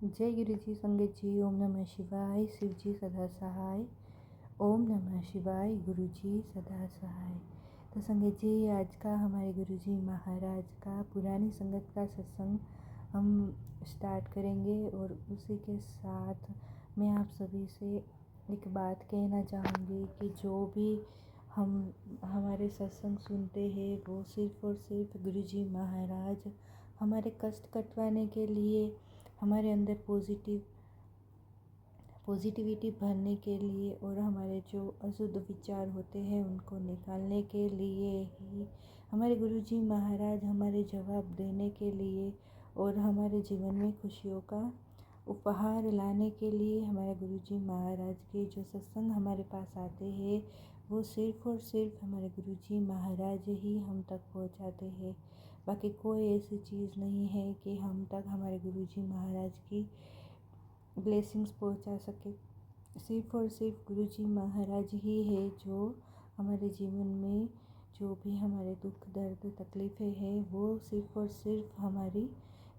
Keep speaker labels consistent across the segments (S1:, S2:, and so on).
S1: जय गुरु जी। संगत जी, ओम नमः शिवाय। शिव जी सदा सहाय। ओम नमः शिवाय। गुरु जी सदा सहाय। तो संगत जी, आज का हमारे गुरु जी महाराज का पुरानी संगत का सत्संग हम स्टार्ट करेंगे। और उसी के साथ मैं आप सभी से एक बात कहना चाहूँगी कि जो भी हम हमारे सत्संग सुनते हैं वो सिर्फ़ और सिर्फ गुरु जी महाराज हमारे कष्ट कटवाने के लिए, हमारे अंदर पॉजिटिविटी भरने के लिए और हमारे जो अशुद्ध विचार होते हैं उनको निकालने के लिए ही, हमारे गुरुजी महाराज हमारे जवाब देने के लिए और हमारे जीवन में खुशियों का उपहार लाने के लिए हमारे गुरुजी महाराज के जो सत्संग हमारे पास आते हैं वो सिर्फ़ और सिर्फ हमारे गुरुजी महाराज ही हम तक पहुंचाते हैं। बाकी कोई ऐसी चीज़ नहीं है कि हम तक हमारे गुरुजी महाराज की ब्लेसिंग्स पहुंचा सके। सिर्फ़ और सिर्फ गुरुजी महाराज ही है जो हमारे जीवन में जो भी हमारे दुख दर्द तकलीफ़ें हैं वो सिर्फ़ और सिर्फ हमारी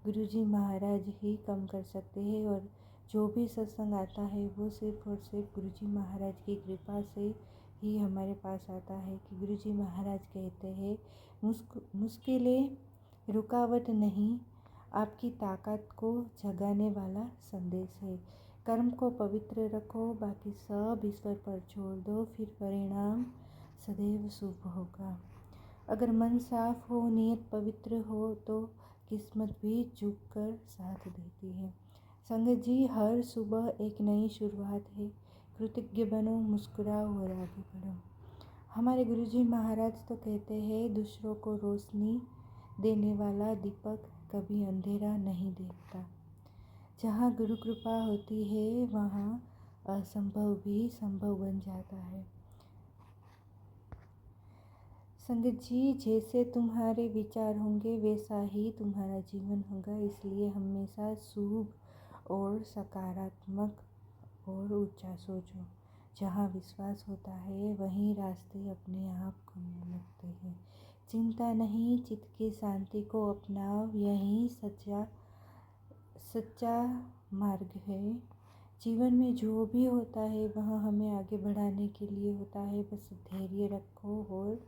S1: गुरुजी महाराज ही कम कर सकते हैं। और जो भी सत्संग आता है वो सिर्फ़ और सिर्फ गुरुजी महाराज की कृपा से ही हमारे पास आता है। कि गुरुजी महाराज कहते हैं, मुश्किलें रुकावट नहीं, आपकी ताकत को जगाने वाला संदेश है। कर्म को पवित्र रखो, बाकी सब ईश्वर पर छोड़ दो, फिर परिणाम सदैव शुभ होगा। अगर मन साफ हो, नियत पवित्र हो तो किस्मत भी झुक कर साथ देती है। संगत जी, हर सुबह एक नई शुरुआत है। कृतज्ञ बनो, मुस्कुराओ और आगे बढ़ो। हमारे गुरुजी महाराज तो कहते हैं, दूसरों को रोशनी देने वाला दीपक कभी अंधेरा नहीं देखता। जहाँ गुरु कृपा होती है वहाँ असंभव भी संभव बन जाता है। संगत जी, जैसे तुम्हारे विचार होंगे वैसा ही तुम्हारा जीवन होगा। इसलिए हमेशा शुभ और सकारात्मक और ऊंचा सोचो। जहाँ विश्वास होता है वहीं रास्ते अपने आप खुलने लगते हैं। चिंता नहीं, चित्त की शांति को अपनाओ, यही सच्चा मार्ग है। जीवन में जो भी होता है वह हमें आगे बढ़ाने के लिए होता है। बस धैर्य रखो और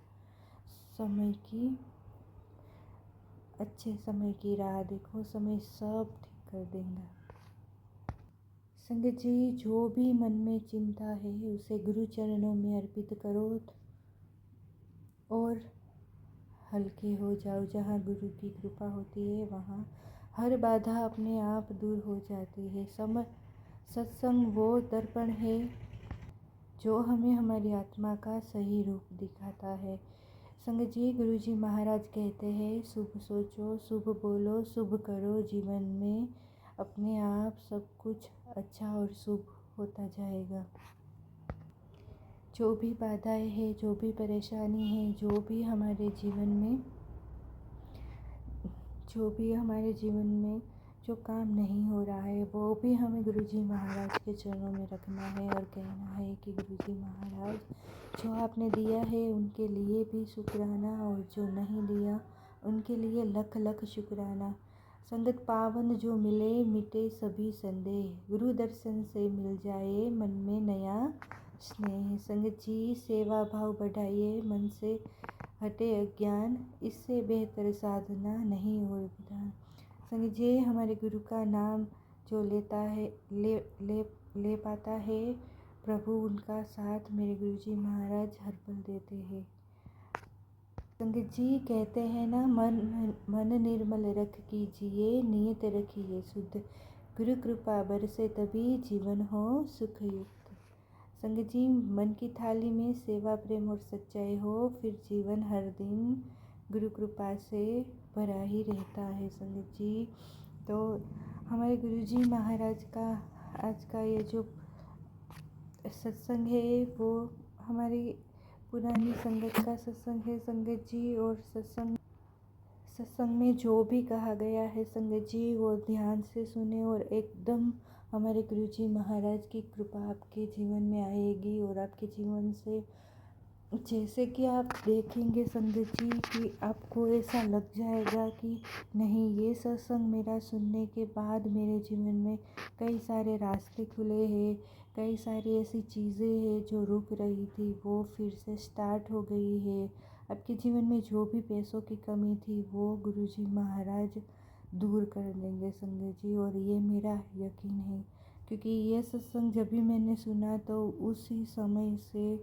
S1: अच्छे समय की राह देखो, समय सब ठीक कर देगा। संगत जी, जो भी मन में चिंता है उसे गुरु चरणों में अर्पित करो और हल्के हो जाओ। जहाँ गुरु की कृपा होती है वहाँ हर बाधा अपने आप दूर हो जाती है। सत्संग वो दर्पण है जो हमें हमारी आत्मा का सही रूप दिखाता है। संगत जी, गुरुजी महाराज कहते हैं, शुभ सोचो, शुभ बोलो, शुभ करो। जीवन में अपने आप सब कुछ अच्छा और शुभ होता जाएगा। जो भी बाधाएं हैं, जो भी परेशानी है, जो भी हमारे जीवन में जो काम नहीं हो रहा है वो भी हमें गुरुजी महाराज के चरणों में रखना है और कहना है कि गुरुजी महाराज, जो आपने दिया है उनके लिए भी शुक्राना और जो नहीं दिया उनके लिए लख लख शुक्राना। संगत पावन जो मिले, मिटे सभी संदेह, गुरु दर्शन से मिल जाए मन में नया स्नेह। संगत जी, सेवा भाव बढ़ाइए, मन से हटे अज्ञान, इससे बेहतर साधना नहीं और विधान। संगत जी, हमारे गुरु का नाम जो लेता है ले पाता है प्रभु, उनका साथ मेरे गुरुजी महाराज हर पल देते हैं। संगत जी कहते हैं ना, मन निर्मल रख कीजिए, नियत रखिए शुद्ध, गुरु कृपा बरसे तभी जीवन हो सुखयुक्त। संगत जी, मन की थाली में सेवा, प्रेम और सच्चाई हो, फिर जीवन हर दिन गुरु कृपा से भरा ही रहता है। संगत जी, तो हमारे गुरुजी महाराज का आज का ये जो सत्संग है वो हमारी पुरानी संगत का सत्संग है संगत जी। और सत्संग में जो भी कहा गया है संगत जी वो ध्यान से सुने और एकदम हमारे गुरुजी महाराज की कृपा आपके जीवन में आएगी और आपके जीवन से जैसे कि आप देखेंगे संगत जी कि आपको ऐसा लग जाएगा कि नहीं, ये सत्संग मेरा सुनने के बाद मेरे जीवन में कई सारे रास्ते खुले हैं, कई सारी ऐसी चीज़ें हैं जो रुक रही थी वो फिर से स्टार्ट हो गई है। आपके जीवन में जो भी पैसों की कमी थी वो गुरुजी महाराज दूर कर देंगे संगत जी, और ये मेरा यकीन है। क्योंकि ये सत्संग जब भी मैंने सुना तो उसी समय से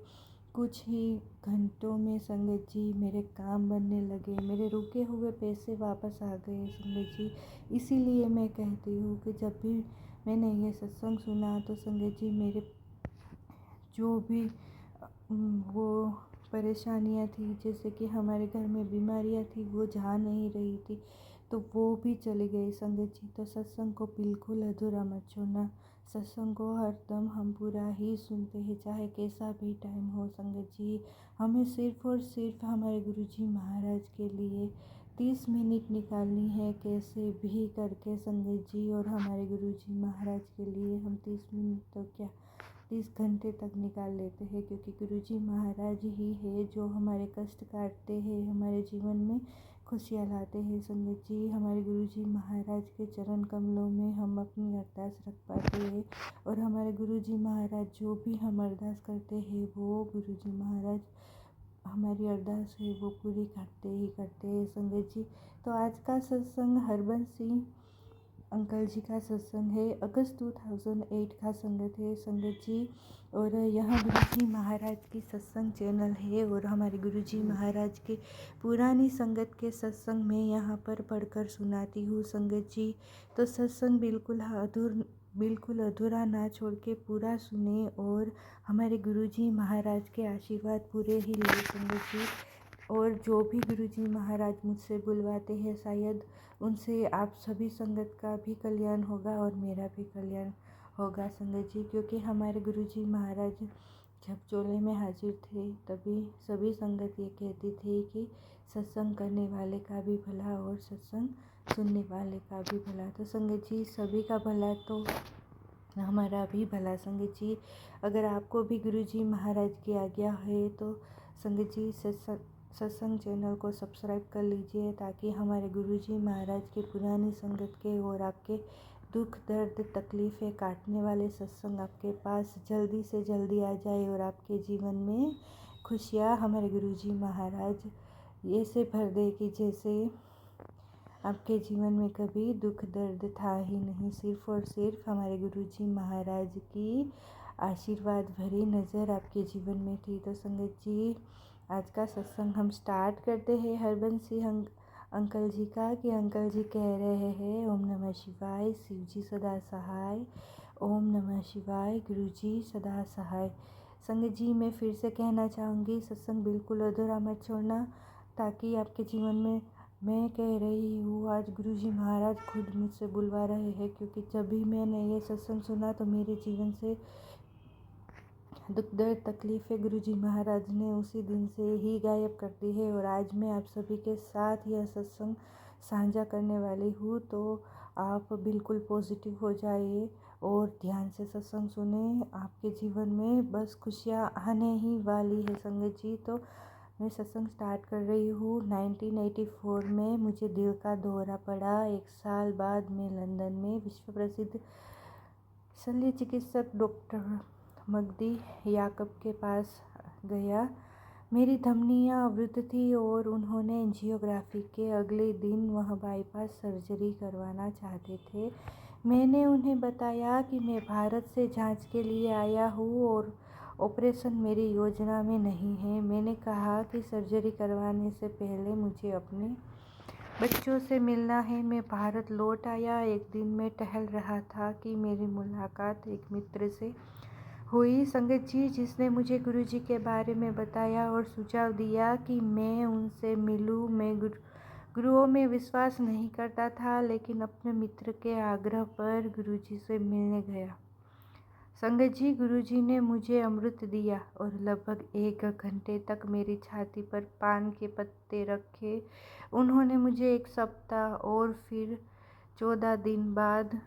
S1: कुछ ही घंटों में संगत जी मेरे काम बनने लगे, मेरे रुके हुए पैसे वापस आ गए संगत जी। इसीलिए मैं कहती हूँ कि जब भी मैंने ये सत्संग सुना तो संगत जी मेरे जो भी वो परेशानियाँ थी, जैसे कि हमारे घर में बीमारियाँ थी वो जा नहीं रही थी, तो वो भी चली गई संगत जी। तो सत्संग को बिल्कुल अधूरा मत छोड़ना। सत्संग को हरदम हम पूरा ही सुनते हैं, चाहे कैसा भी टाइम हो संगत जी। हमें सिर्फ़ और सिर्फ हमारे गुरुजी महाराज के लिए 30 मिनट निकालनी है, कैसे भी करके संगत जी। और हमारे गुरुजी महाराज के लिए हम 30 मिनट तो क्या 30 घंटे तक निकाल लेते हैं, क्योंकि गुरुजी महाराज ही है जो हमारे कष्ट काटते हैं, हमारे जीवन में खुशियाँ लाते हैं संगत जी। हमारे गुरुजी महाराज के चरण कमलों में हम अपनी अरदास रख पाते हैं, और हमारे गुरुजी महाराज जो भी हम अरदास करते हैं वो गुरुजी महाराज हमारी अरदास है वो पूरी करते हैं संगत जी। तो आज का सत्संग हरबंस सिंह अंकल जी का सत्संग है, अगस्त 2008 का संगत है संगत जी। और यहाँ गुरुजी महाराज की सत्संग चैनल है, और हमारे गुरुजी महाराज के पुरानी संगत के सत्संग में यहाँ पर पढ़कर सुनाती हूँ संगत जी। तो सत्संग बिल्कुल अधूरा ना छोड़ के पूरा सुने, और हमारे गुरुजी महाराज के आशीर्वाद पूरे ही ले संगत जी। और जो भी गुरुजी महाराज मुझसे बुलवाते हैं शायद उनसे आप सभी संगत का भी कल्याण होगा और मेरा भी कल्याण होगा संगत जी। क्योंकि हमारे गुरुजी महाराज जब चोले में हाजिर थे तभी सभी संगत ये कहती थी कि सत्संग करने वाले का भी भला और सत्संग सुनने वाले का भी भला। तो संगत जी सभी का भला तो हमारा भी भला संगत जी। अगर आपको भी गुरुजी महाराज की आज्ञा है तो संगत जी सत्संग चैनल को सब्सक्राइब कर लीजिए, ताकि हमारे गुरुजी महाराज के पुरानी संगत के और आपके दुख दर्द तकलीफ़ें काटने वाले सत्संग आपके पास जल्दी से जल्दी आ जाए, और आपके जीवन में खुशियाँ हमारे गुरुजी महाराज ऐसे भर दे कि जैसे आपके जीवन में कभी दुख दर्द था ही नहीं। सिर्फ और सिर्फ हमारे गुरुजी महाराज की आशीर्वाद भरी नज़र आपके जीवन में थी। तो संगत जी आज का सत्संग हम स्टार्ट करते हैं हरबंस सिंह अंकल जी का, कि अंकल जी कह रहे हैं ओम नमः शिवाय, शिव जी सदा सहाय, ओम नमः शिवाय, गुरु जी सदा सहाय। संगत जी मैं फिर से कहना चाहूँगी सत्संग बिल्कुल अधूरा मत छोड़ना, ताकि आपके जीवन में मैं कह रही हूँ आज गुरुजी महाराज खुद मुझसे बुलवा रहे हैं, क्योंकि जब भी मैंने ये सत्संग सुना तो मेरे जीवन से दुख दर्द तकलीफ़ें गुरुजी महाराज ने उसी दिन से ही गायब कर दी है। और आज मैं आप सभी के साथ यह सत्संग साझा करने वाली हूँ, तो आप बिल्कुल पॉजिटिव हो जाइए और ध्यान से सत्संग सुने। आपके जीवन में बस खुशियाँ आने ही वाली है संगत जी। तो मैं सत्संग स्टार्ट कर रही हूँ। 1984 में मुझे दिल का दौरा पड़ा। 1 साल बाद मैं लंदन में विश्व प्रसिद्ध शल्य चिकित्सक डॉक्टर मगदी याकब के पास गया। मेरी धमनियाँ अवरुद्ध थी और उन्होंने एंजियोग्राफी के अगले दिन वह बाईपास सर्जरी करवाना चाहते थे। मैंने उन्हें बताया कि मैं भारत से जांच के लिए आया हूँ और ऑपरेशन मेरी योजना में नहीं है। मैंने कहा कि सर्जरी करवाने से पहले मुझे अपने बच्चों से मिलना है। मैं भारत लौट आया। एक दिन मैं टहल रहा था कि मेरी मुलाकात एक मित्र से हुई संगत जी, जिसने मुझे गुरुजी के बारे में बताया और सुझाव दिया कि मैं उनसे मिलूं। मैं गुरुओं में विश्वास नहीं करता था, लेकिन अपने मित्र के आग्रह पर गुरुजी से मिलने गया। संगत जी गुरुजी ने मुझे अमृत दिया और लगभग 1 घंटे तक मेरी छाती पर पान के पत्ते रखे। उन्होंने मुझे 1 सप्ताह और फिर 14 दिन बाद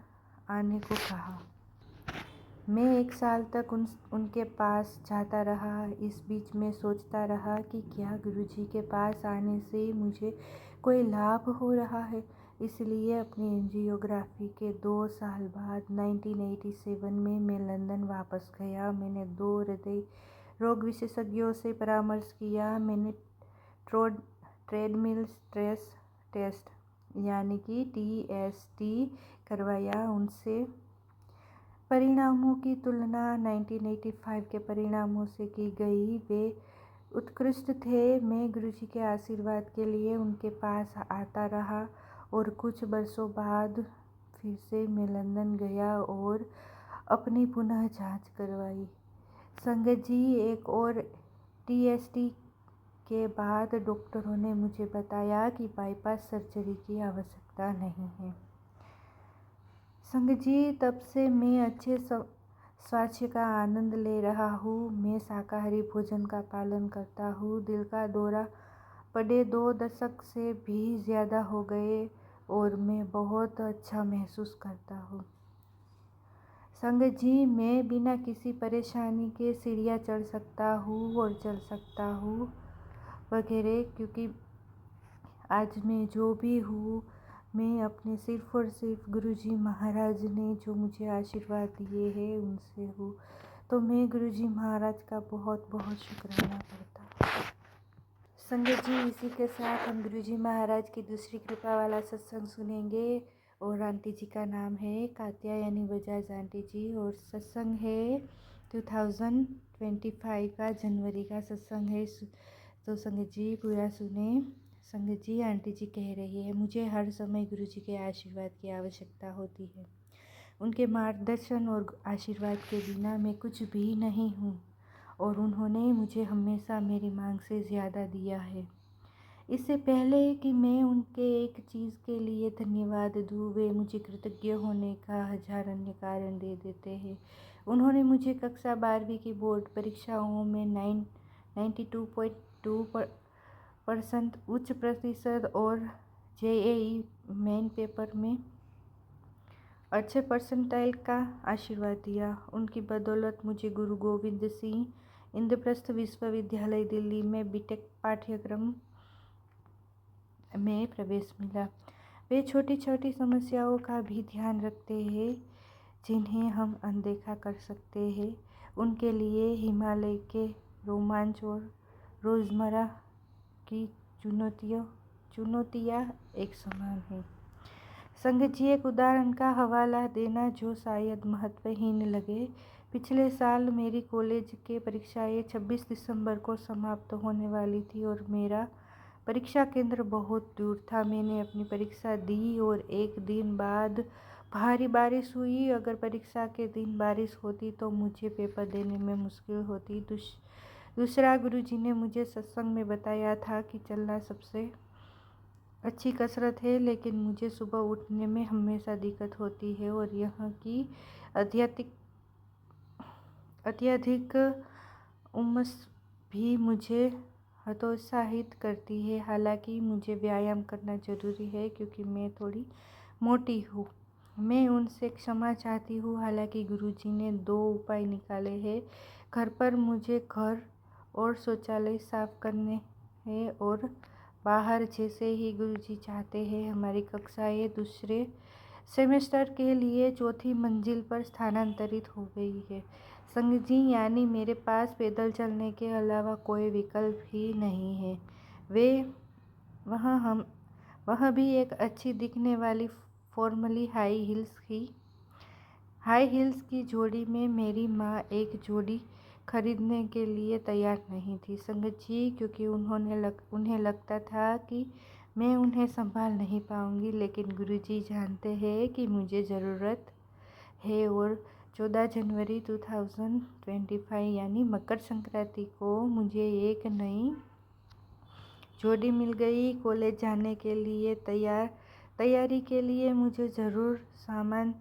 S1: आने को कहा। मैं 1 साल तक उनके पास जाता रहा। इस बीच मैं सोचता रहा कि क्या गुरुजी के पास आने से मुझे कोई लाभ हो रहा है। इसलिए अपनी एंजियोग्राफी के 2 साल बाद 1987 में मैं लंदन वापस गया। मैंने 2 हृदय रोग विशेषज्ञों से परामर्श किया। मैंने ट्रेडमिल स्ट्रेस टेस्ट यानी कि TST करवाया। उनसे परिणामों की तुलना 1985 के परिणामों से की गई। वे उत्कृष्ट थे। मैं गुरुजी के आशीर्वाद के लिए उनके पास आता रहा और कुछ वर्षों बाद फिर से मैं लंदन गया और अपनी पुनः जांच करवाई। संगत जी, एक और TST के बाद डॉक्टरों ने मुझे बताया कि बाईपास सर्जरी की आवश्यकता नहीं है। संगत जी, तब से मैं अच्छे स्वास्थ्य का आनंद ले रहा हूँ। मैं शाकाहारी भोजन का पालन करता हूँ। दिल का दौरा पड़े 2 दशक से भी ज़्यादा हो गए और मैं बहुत अच्छा महसूस करता हूँ। संगत जी, मैं बिना किसी परेशानी के सीढ़ियाँ चढ़ सकता हूँ और चल सकता हूँ वगैरह, क्योंकि आज मैं जो भी हूँ मैं अपने सिर्फ़ और सिर्फ गुरुजी महाराज ने जो मुझे आशीर्वाद दिए हैं उनसे हूँ। तो मैं गुरुजी महाराज का बहुत बहुत शुक्राना करता हूँ। संगत जी, इसी के साथ हम गुरुजी महाराज की दूसरी कृपा वाला सत्संग सुनेंगे और आंटी जी का नाम है कात्यायनी बजाज आंटी जी और सत्संग है 2025 का जनवरी का सत्संग है। तो संगत जी पूरा सुने। संगत जी, आंटी जी कह रही है, मुझे हर समय गुरुजी के आशीर्वाद की आवश्यकता होती है। उनके मार्गदर्शन और आशीर्वाद के बिना मैं कुछ भी नहीं हूँ और उन्होंने मुझे हमेशा मेरी मांग से ज़्यादा दिया है। इससे पहले कि मैं उनके एक चीज़ के लिए धन्यवाद दूँ, वे मुझे कृतज्ञ होने का 1000 अन्य कारण दे देते हैं। उन्होंने मुझे कक्षा 12वीं की बोर्ड परीक्षाओं में 92.2% उच्च प्रतिशत और JEE मेन पेपर में अच्छे परसेंटाइल का आशीर्वाद दिया। उनकी बदौलत मुझे गुरु गोविंद सिंह इंद्रप्रस्थ विश्वविद्यालय दिल्ली में बीटेक पाठ्यक्रम में प्रवेश मिला। वे छोटी छोटी समस्याओं का भी ध्यान रखते हैं जिन्हें हम अनदेखा कर सकते हैं। उनके लिए हिमालय के रोमांच और रोज़मर्रा की चुनौतियाँ एक समान हैं। संगत जी, एक उदाहरण का हवाला देना जो शायद महत्वहीन लगे। पिछले साल मेरी कॉलेज के परीक्षाएं 26 दिसंबर को समाप्त होने वाली थी और मेरा परीक्षा केंद्र बहुत दूर था। मैंने अपनी परीक्षा दी और एक दिन बाद भारी बारिश हुई। अगर परीक्षा के दिन बारिश होती तो मुझे पेपर देने में मुश्किल होती। दूसरा, गुरुजी ने मुझे सत्संग में बताया था कि चलना सबसे अच्छी कसरत है, लेकिन मुझे सुबह उठने में हमेशा दिक्कत होती है और यहाँ की अत्यधिक उमस भी मुझे हतोत्साहित करती है। हालांकि मुझे व्यायाम करना ज़रूरी है क्योंकि मैं थोड़ी मोटी हूँ। मैं उनसे क्षमा चाहती हूँ। हालांकि गुरुजी ने 2 उपाय निकाले हैं। घर पर मुझे घर और शौचालय साफ करने हैं और बाहर जैसे ही गुरुजी चाहते हैं। हमारी कक्षाएं दूसरे सेमेस्टर के लिए 4थी मंजिल पर स्थानांतरित हो गई है। संगत जी, यानी मेरे पास पैदल चलने के अलावा कोई विकल्प ही नहीं है। वह भी एक अच्छी दिखने वाली फॉर्मली हाई हील्स की जोड़ी में मेरी माँ एक जोड़ी खरीदने के लिए तैयार नहीं थी। संगत जी, क्योंकि उन्हें लगता था कि मैं उन्हें संभाल नहीं पाऊंगी, लेकिन गुरुजी जानते हैं कि मुझे ज़रूरत है और 14 जनवरी 2025 यानी मकर संक्रांति को मुझे एक नई जोड़ी मिल गई। कॉलेज जाने के लिए तैयारी के लिए मुझे ज़रूर सामान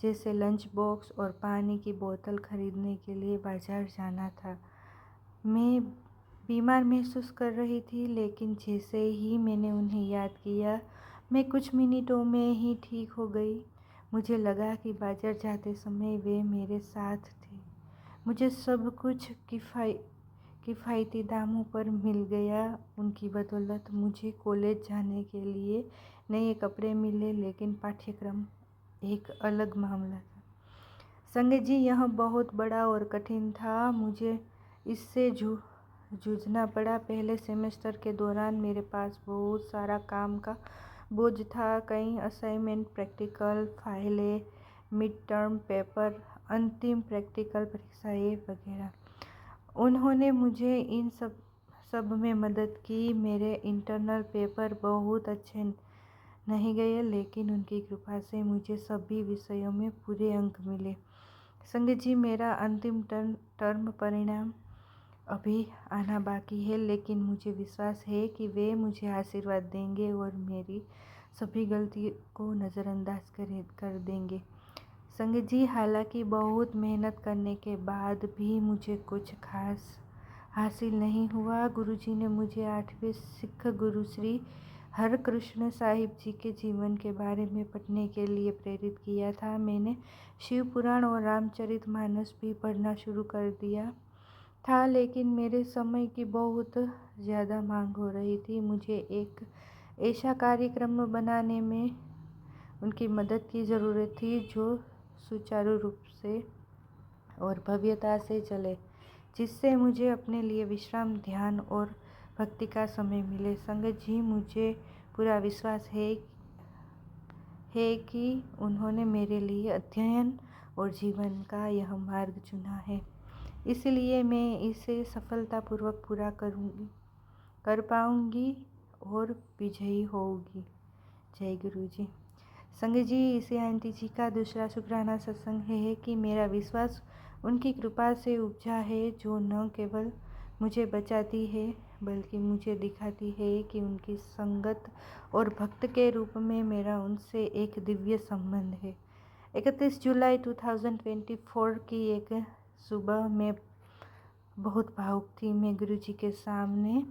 S1: जैसे लंच बॉक्स और पानी की बोतल खरीदने के लिए बाज़ार जाना था। मैं बीमार महसूस कर रही थी, लेकिन जैसे ही मैंने उन्हें याद किया मैं कुछ मिनटों में ही ठीक हो गई। मुझे लगा कि बाजार जाते समय वे मेरे साथ थे। मुझे सब कुछ किफ़ायती दामों पर मिल गया। उनकी बदौलत मुझे कॉलेज जाने के लिए नए कपड़े मिले, लेकिन पाठ्यक्रम एक अलग मामला था। संगत जी, यह बहुत बड़ा और कठिन था। मुझे इससे जूझना पड़ा। पहले सेमेस्टर के दौरान मेरे पास बहुत सारा काम का बोझ था। कई असाइनमेंट, प्रैक्टिकल, फाइलें, मिड टर्म पेपर, अंतिम प्रैक्टिकल परीक्षाएं वगैरह। उन्होंने मुझे इन सब में मदद की। मेरे इंटरनल पेपर बहुत अच्छे नहीं गए, लेकिन उनकी कृपा से मुझे सभी विषयों में पूरे अंक मिले। संगत जी, मेरा अंतिम टर्म परिणाम अभी आना बाकी है, लेकिन मुझे विश्वास है कि वे मुझे आशीर्वाद देंगे और मेरी सभी गलती को नज़रअंदाज कर देंगे। संगत जी, हालांकि बहुत मेहनत करने के बाद भी मुझे कुछ खास हासिल नहीं हुआ। गुरुजी ने मुझे 8वें सिख गुरु श्री हरकृष्ण साहिब जी के जीवन के बारे में पढ़ने के लिए प्रेरित किया था। मैंने शिव पुराण और रामचरितमानस भी पढ़ना शुरू कर दिया था, लेकिन मेरे समय की बहुत ज़्यादा मांग हो रही थी। मुझे एक ऐसा कार्यक्रम बनाने में उनकी मदद की ज़रूरत थी जो सुचारू रूप से और भव्यता से चले, जिससे मुझे अपने लिए विश्राम, ध्यान और भक्ति का समय मिले। संगत जी, मुझे पूरा विश्वास है कि उन्होंने मेरे लिए अध्ययन और जीवन का यह मार्ग चुना है, इसलिए मैं इसे सफलतापूर्वक पूरा कर पाऊंगी और विजयी होगी। जय गुरु जी। संगत जी, इसे आंटी जी का दूसरा शुक्राना सत्संग है कि मेरा विश्वास उनकी कृपा से उपजा है, जो न केवल मुझे बचाती है बल्कि मुझे दिखाती है कि उनकी संगत और भक्त के रूप में मेरा उनसे एक दिव्य संबंध है। 31 जुलाई 2024 की एक सुबह में बहुत भावुक थी। मैं गुरुजी के सामने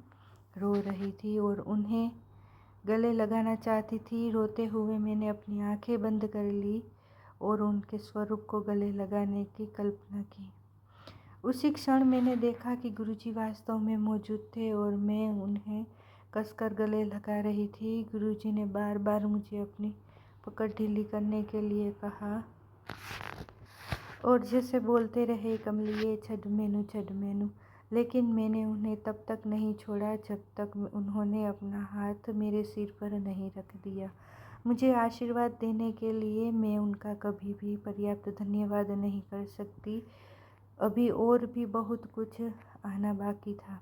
S1: रो रही थी और उन्हें गले लगाना चाहती थी। रोते हुए मैंने अपनी आंखें बंद कर ली और उनके स्वरूप को गले लगाने की कल्पना की। उसी क्षण मैंने देखा कि गुरुजी वास्तव में मौजूद थे और मैं उन्हें कसकर गले लगा रही थी। गुरुजी ने बार बार मुझे अपनी पकड़ ढीली करने के लिए कहा और जैसे बोलते रहे, कमलिए छड़ मैनू, लेकिन मैंने उन्हें तब तक नहीं छोड़ा जब तक उन्होंने अपना हाथ मेरे सिर पर नहीं रख दिया। मुझे आशीर्वाद देने के लिए मैं उनका कभी भी पर्याप्त धन्यवाद नहीं कर सकती। अभी और भी बहुत कुछ आना बाकी था।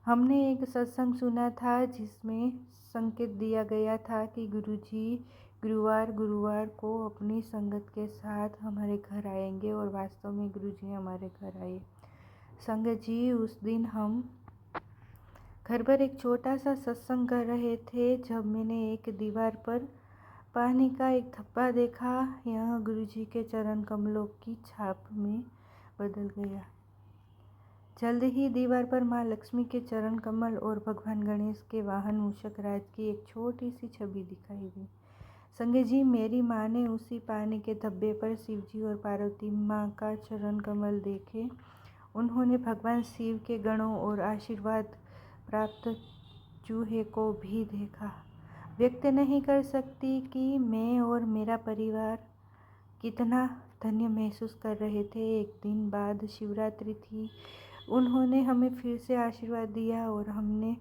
S1: हमने एक सत्संग सुना था जिसमें संकेत दिया गया था कि गुरुजी गुरुवार को अपनी संगत के साथ हमारे घर आएंगे, और वास्तव में गुरुजी हमारे घर आए। संगत जी, उस दिन हम घर पर एक छोटा सा सत्संग कर रहे थे जब मैंने एक दीवार पर पानी का एक धब्बा देखा। यह गुरुजी के चरण कमलों की छाप में बदल गया। जल्द ही दीवार पर माँ लक्ष्मी के चरण कमल और भगवान गणेश के वाहन मूषक राज की एक छोटी सी छवि दिखाई दी। संगत जी, मेरी माँ ने उसी पानी के धब्बे पर शिवजी और पार्वती माँ का चरण कमल देखे। उन्होंने भगवान शिव के गणों और आशीर्वाद प्राप्त चूहे को भी देखा। व्यक्त नहीं कर सकती कि मैं और मेरा परिवार कितना धन्य महसूस कर रहे थे। एक दिन बाद शिवरात्रि थी। उन्होंने हमें फिर से आशीर्वाद दिया और हमने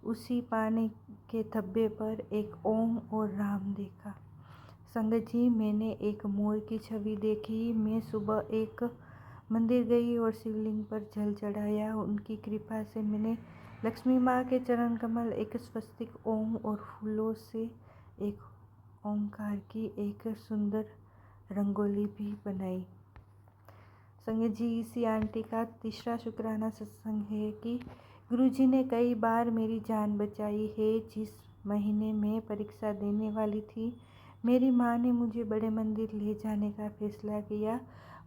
S1: उसी पानी के धब्बे पर एक ओम और राम देखा। संगत जी, मैंने एक मोर की छवि देखी। मैं सुबह एक मंदिर गई और शिवलिंग पर जल चढ़ाया। उनकी कृपा से मैंने लक्ष्मी माँ के चरण कमल, एक स्वस्तिक ओम और फूलों से एक ओंकार की एक सुंदर रंगोली भी बनाई। संगत जी, इसी आंटी का तीसरा शुक्राना सत्संग है कि गुरुजी ने कई बार मेरी जान बचाई है। जिस महीने में परीक्षा देने वाली थी, मेरी माँ ने मुझे बड़े मंदिर ले जाने का फैसला किया।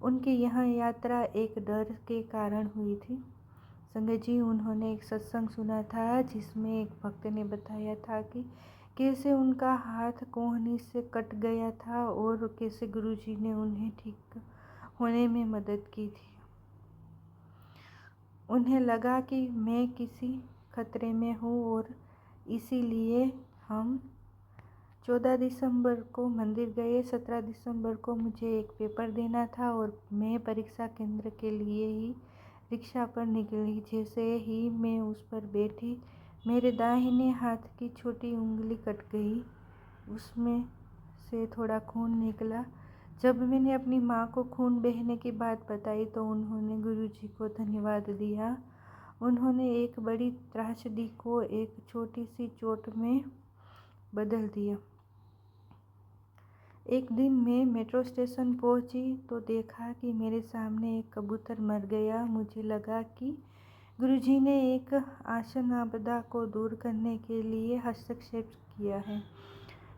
S1: उनकी यह यात्रा एक डर के कारण हुई थी। संगत जी, उन्होंने एक सत्संग सुना था जिसमें एक भक्त ने बताया था कि कैसे उनका हाथ कोहनी से कट गया था और कैसे गुरुजी ने उन्हें ठीक होने में मदद की थी। उन्हें लगा कि मैं किसी खतरे में हूँ और इसीलिए हम 14 दिसंबर को मंदिर गए। 17 दिसंबर को मुझे एक पेपर देना था और मैं परीक्षा केंद्र के लिए ही रिक्शा पर निकली। जैसे ही मैं उस पर बैठी, मेरे दाहिने हाथ की छोटी उंगली कट गई, उसमें से थोड़ा खून निकला। जब मैंने अपनी माँ को खून बहने की बात बताई तो उन्होंने गुरुजी को धन्यवाद दिया। उन्होंने एक बड़ी त्रासदी को एक छोटी सी चोट में बदल दिया। एक दिन मैं मेट्रो स्टेशन पहुंची तो देखा कि मेरे सामने एक कबूतर मर गया। मुझे लगा कि गुरुजी ने एक आसन आपदा को दूर करने के लिए हस्तक्षेप किया है।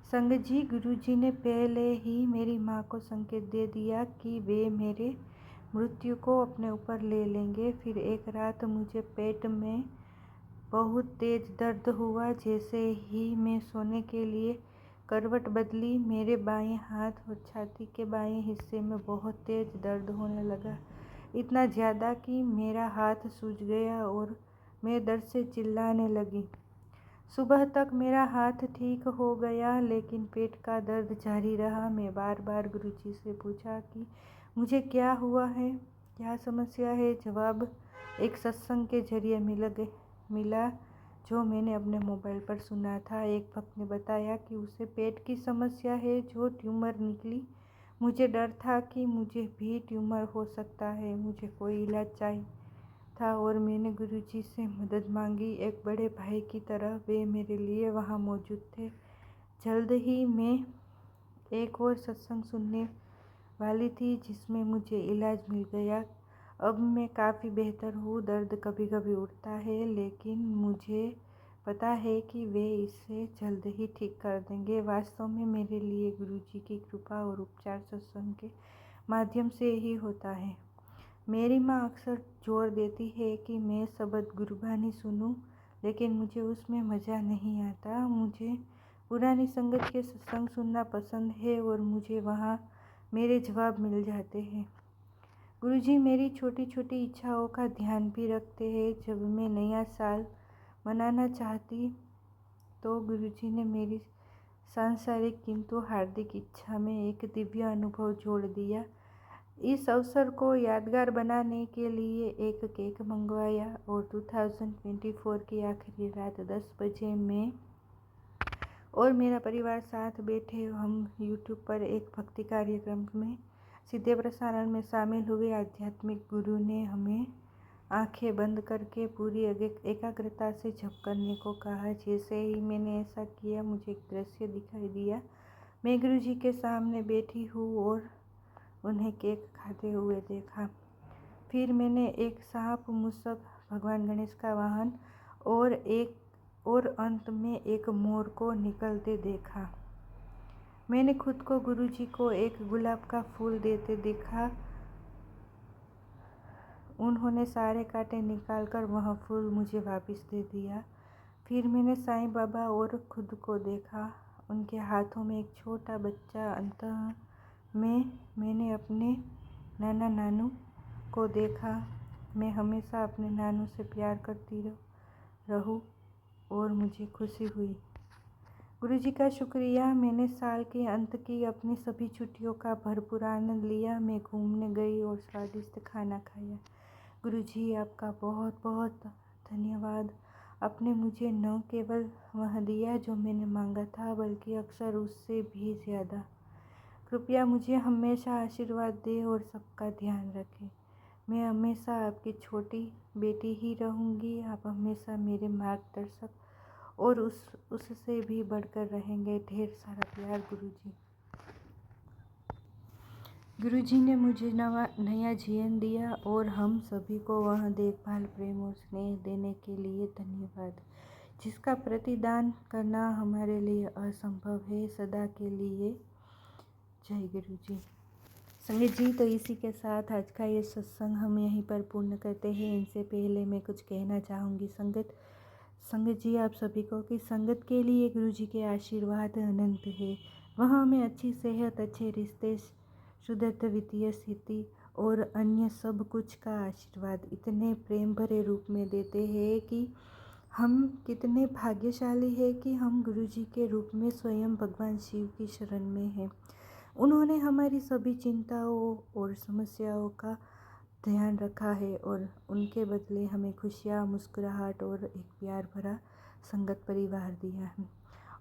S1: संगत जी, गुरुजी ने पहले ही मेरी माँ को संकेत दे दिया कि वे मेरे मृत्यु को अपने ऊपर ले लेंगे। फिर एक रात मुझे पेट में बहुत तेज दर्द हुआ। जैसे ही मैं सोने के लिए करवट बदली, मेरे बाएं हाथ और छाती के बाएं हिस्से में बहुत तेज दर्द होने लगा। इतना ज़्यादा कि मेरा हाथ सूज गया और मैं दर्द से चिल्लाने लगी। सुबह तक मेरा हाथ ठीक हो गया, लेकिन पेट का दर्द जारी रहा। मैं बार बार गुरुजी से पूछा कि मुझे क्या हुआ है, क्या समस्या है। जवाब एक सत्संग के जरिए मिला जो मैंने अपने मोबाइल पर सुना था। एक भक्त ने बताया कि उसे पेट की समस्या है, जो ट्यूमर निकली। मुझे डर था कि मुझे भी ट्यूमर हो सकता है। मुझे कोई इलाज चाहिए था और मैंने गुरुजी से मदद मांगी। एक बड़े भाई की तरह वे मेरे लिए वहाँ मौजूद थे। जल्द ही मैं एक और सत्संग सुनने वाली थी जिसमें मुझे इलाज मिल गया। अब मैं काफ़ी बेहतर हूँ। दर्द कभी कभी उठता है, लेकिन मुझे पता है कि वे इसे जल्द ही ठीक कर देंगे। वास्तव में मेरे लिए गुरुजी की कृपा और उपचार सत्संग के माध्यम से ही होता है। मेरी माँ अक्सर जोर देती है कि मैं शब्द गुरबानी सुनूं, लेकिन मुझे उसमें मज़ा नहीं आता। मुझे पुरानी संगत के सत्संग सुनना पसंद है और मुझे वहाँ मेरे जवाब मिल जाते हैं। गुरुजी मेरी छोटी छोटी इच्छाओं का ध्यान भी रखते हैं। जब मैं नया साल मनाना चाहती तो गुरुजी ने मेरी सांसारिक किंतु हार्दिक इच्छा में एक दिव्य अनुभव जोड़ दिया। इस अवसर को यादगार बनाने के लिए एक केक मंगवाया और 2024 की आखिरी रात 10 बजे मैं और मेरा परिवार साथ बैठे हम YouTube पर एक भक्ति कार्यक्रम में सीधे प्रसारण में शामिल हुए। आध्यात्मिक गुरु ने हमें आंखें बंद करके पूरी एकाग्रता से जप करने को कहा। जैसे ही मैंने ऐसा किया, मुझे एक दृश्य दिखाई दिया। मैं गुरुजी के सामने बैठी हूँ और उन्हें केक खाते हुए देखा। फिर मैंने एक सांप, मूषक, भगवान गणेश का वाहन और अंत में एक मोर को निकलते देखा। मैंने खुद को गुरुजी को एक गुलाब का फूल देते देखा। उन्होंने सारे कांटे निकालकर वह फूल मुझे वापस दे दिया। फिर मैंने साईं बाबा और खुद को देखा। उनके हाथों में एक छोटा बच्चा। अंत में मैंने अपने नाना नानू को देखा। मैं हमेशा अपने नानू से प्यार करती रहूं और मुझे खुशी हुई। गुरुजी का शुक्रिया। मैंने साल के अंत की अपनी सभी छुट्टियों का भरपूर आनंद लिया। मैं घूमने गई और स्वादिष्ट खाना खाया। गुरुजी, आपका बहुत बहुत धन्यवाद। आपने मुझे न केवल वह दिया जो मैंने मांगा था, बल्कि अक्सर उससे भी ज़्यादा। कृपया मुझे हमेशा आशीर्वाद दें और सबका ध्यान रखें। मैं हमेशा आपकी छोटी बेटी ही रहूँगी। आप हमेशा मेरे मार्गदर्शक और उससे भी बढ़कर रहेंगे। ढेर सारा प्यार गुरुजी। गुरुजी ने मुझे नया जीवन दिया और हम सभी को वह देखभाल, प्रेम और स्नेह देने के लिए धन्यवाद, जिसका प्रतिदान करना हमारे लिए असंभव है। सदा के लिए जय गुरुजी। संगत जी, तो इसी के साथ आज का ये सत्संग हम यहीं पर पूर्ण करते हैं। इनसे पहले मैं कुछ कहना चाहूँगी संगत। संगत जी आप सभी को कि संगत के लिए गुरु जी के आशीर्वाद अनंत है। वह हमें अच्छी सेहत, अच्छे रिश्ते, शुद्ध वित्तीय स्थिति और अन्य सब कुछ का आशीर्वाद इतने प्रेम भरे रूप में देते हैं कि हम कितने भाग्यशाली हैं कि हम गुरु जी के रूप में स्वयं भगवान शिव की शरण में हैं। उन्होंने हमारी सभी चिंताओं और समस्याओं का ध्यान रखा है और उनके बदले हमें खुशियाँ, मुस्कुराहट और एक प्यार भरा संगत परिवार दिया है।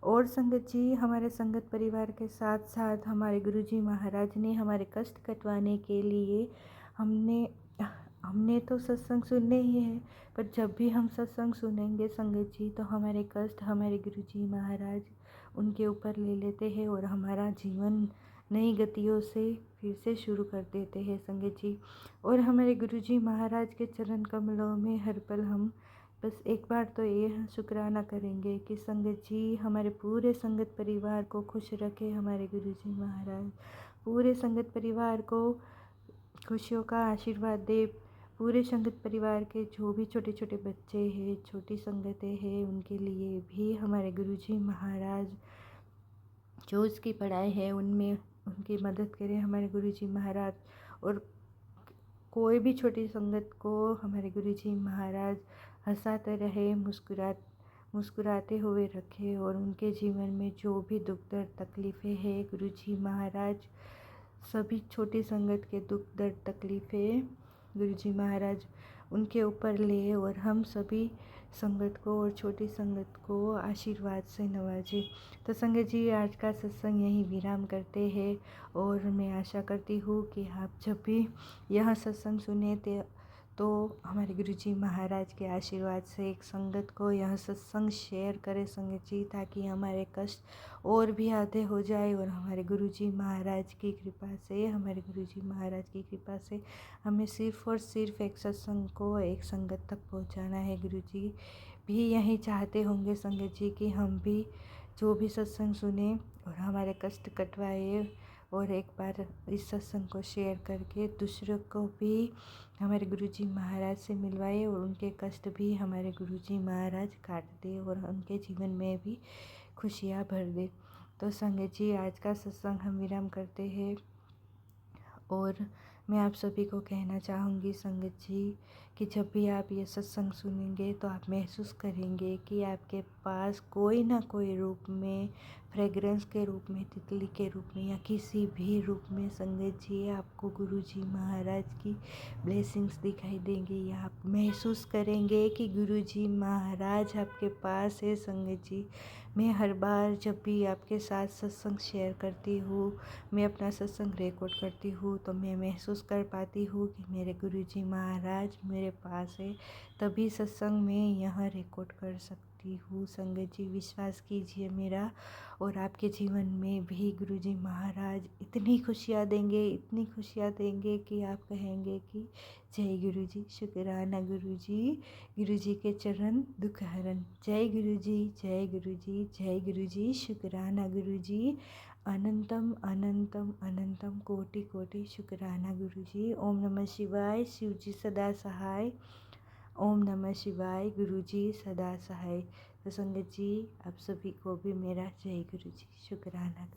S1: और संगत जी, हमारे संगत परिवार के साथ साथ हमारे गुरुजी महाराज ने हमारे कष्ट कटवाने के लिए हमने तो सत्संग सुनने ही है, पर जब भी हम सत्संग सुनेंगे संगत जी, तो हमारे कष्ट हमारे गुरुजी महाराज उनके ऊपर ले लेते हैं और हमारा जीवन नई गतियों से फिर से शुरू कर देते हैं संगत जी। और हमारे गुरुजी महाराज के चरण कमलों में हर पल हम बस एक बार तो ये शुक्राना करेंगे कि संगत जी हमारे पूरे संगत परिवार को खुश रखे। हमारे गुरुजी महाराज पूरे संगत परिवार को खुशियों का आशीर्वाद दे। पूरे संगत परिवार के जो भी छोटे छोटे बच्चे हैं, छोटी संगतें हैं, उनके लिए भी हमारे गुरुजी महाराज जो उसकी पढ़ाई है उनमें उनकी मदद करें हमारे गुरुजी महाराज। और कोई भी छोटी संगत को हमारे गुरुजी महाराज हंसाते रहे, मुस्कुराते हुए रखे और उनके जीवन में जो भी दुख दर्द तकलीफ़ें हैं, गुरुजी महाराज सभी छोटी संगत के दुख दर्द तकलीफ़ें गुरुजी महाराज उनके ऊपर ले और हम सभी संगत को और छोटी संगत को आशीर्वाद से नवाजे। तो संगत जी आज का सत्संग यहीं विराम करते हैं और मैं आशा करती हूँ कि आप जब भी यह सत्संग सुने तो हमारे गुरुजी महाराज के आशीर्वाद से एक संगत को यह सत्संग शेयर करें संगत जी, ताकि हमारे कष्ट और भी आधे हो जाए और हमारे गुरुजी महाराज की कृपा से, हमारे गुरुजी महाराज की कृपा से हमें सिर्फ़ और सिर्फ एक सत्संग को एक संगत तक पहुंचाना है। गुरुजी भी यही चाहते होंगे संगत जी कि हम भी जो भी सत्संग सुने और हमारे कष्ट कटवाए और एक बार इस सत्संग को शेयर करके दूसरों को भी हमारे गुरुजी महाराज से मिलवाए और उनके कष्ट भी हमारे गुरुजी महाराज काट दे और उनके जीवन में भी खुशियाँ भर दे। तो संगत जी आज का सत्संग हम विराम करते हैं और मैं आप सभी को कहना चाहूँगी संगत जी कि जब भी आप ये सत्संग सुनेंगे तो आप महसूस करेंगे कि आपके पास कोई ना कोई रूप में, फ्रेगरेंस के रूप में, तितली के रूप में या किसी भी रूप में संगत जी आपको गुरुजी महाराज की ब्लेसिंग्स दिखाई देंगी या आप महसूस करेंगे कि गुरुजी महाराज आपके पास है। संगत जी मैं हर बार जब भी आपके साथ सत्संग शेयर करती हूँ, मैं अपना सत्संग रिकॉर्ड करती हूँ, तो मैं महसूस कर पाती हूँ कि मेरे गुरुजी महाराज मेरे पास है, तभी सत्संग में यह रिकॉर्ड कर सकती हूँ। संगत जी विश्वास कीजिए मेरा, और आपके जीवन में भी गुरुजी महाराज इतनी खुशियाँ देंगे, इतनी खुशियाँ देंगे कि आप कहेंगे कि जय गुरुजी, शुक्राना गुरुजी, गुरुजी के चरण दुख हरण। जय गुरुजी, जय गुरुजी, जय गुरुजी, शुक्राना गुरुजी, अनंतम अनंतम अनंतम कोटि कोटि शुक्राना गुरुजी। ओम नमः शिवाय, शिव जी सदा सहाय। ओम नमः शिवाय, गुरुजी सदा सहाय। तो संगत जी आप सभी को भी मेरा जय गुरुजी, शुक्राना।